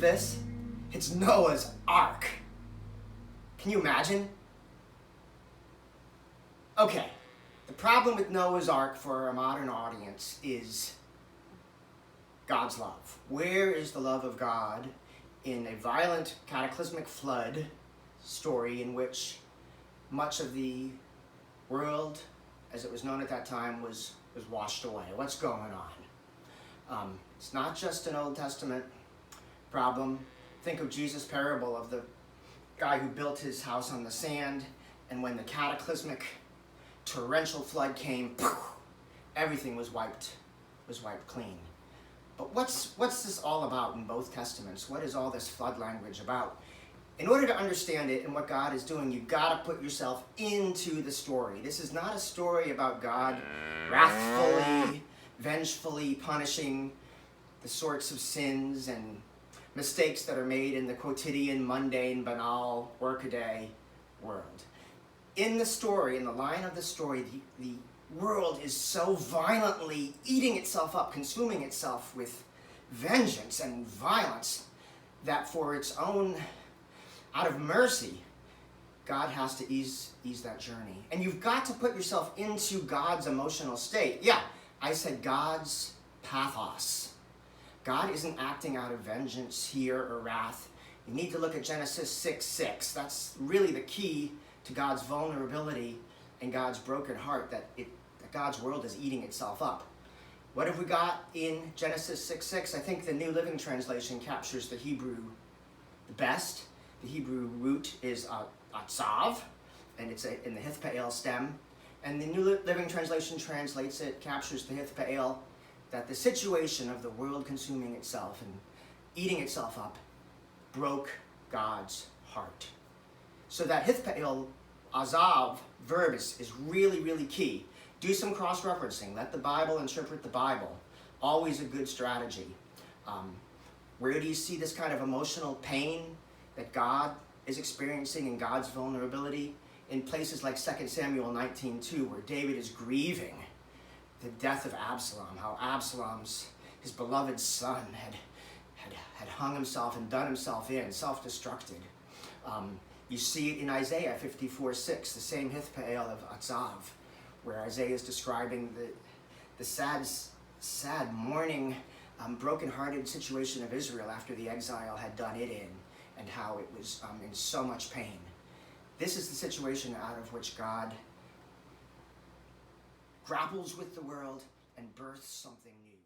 this? It's Noah's Ark. Can you imagine? Okay, the problem with Noah's Ark for a modern audience is God's love. Where is the love of God in a violent, cataclysmic flood story in which much of the world, as it was known at that time, was washed away? What's going on? It's not just an Old Testament problem. Think of Jesus' parable of the guy who built his house on the sand, and when the cataclysmic torrential flood came, everything was wiped clean. But what's this all about in both Testaments? What is all this flood language about? In order to understand it and what God is doing, you've got to put yourself into the story. This is not a story about God wrathfully, vengefully punishing the sorts of sins and mistakes that are made in the quotidian, mundane, banal, workaday world. In the story, in the line of the story, the world is so violently eating itself up, consuming itself with vengeance and violence, that for its own, out of mercy, God has to ease that journey. And you've got to put yourself into God's emotional state. Yeah, I said God's pathos. God isn't acting out of vengeance here or wrath. You need to look at Genesis 6:6. That's really the key to God's vulnerability and God's broken heart, that God's world is eating itself up. What have we got in Genesis 6:6? I think the New Living Translation captures the Hebrew the best. The Hebrew root is atzav, and it's in the hithpael stem. And the New Living Translation translates it, captures the hithpael, that the situation of the world consuming itself and eating itself up broke God's heart. So that hithpael, azav verb is really, really key. Do some cross-referencing. Let the Bible interpret the Bible. Always a good strategy. Where do you see this kind of emotional pain that God is experiencing in God's vulnerability? In places like 2 Samuel 19:2, where David is grieving the death of Absalom, how Absalom's, his beloved son, had hung himself and done himself in, self-destructed. You see it in Isaiah 54:6, the same hithpael of atzav, where Isaiah is describing the sad, mourning, broken-hearted situation of Israel after the exile had done it in, and how it was in so much pain. This is the situation out of which God grapples with the world and births something new.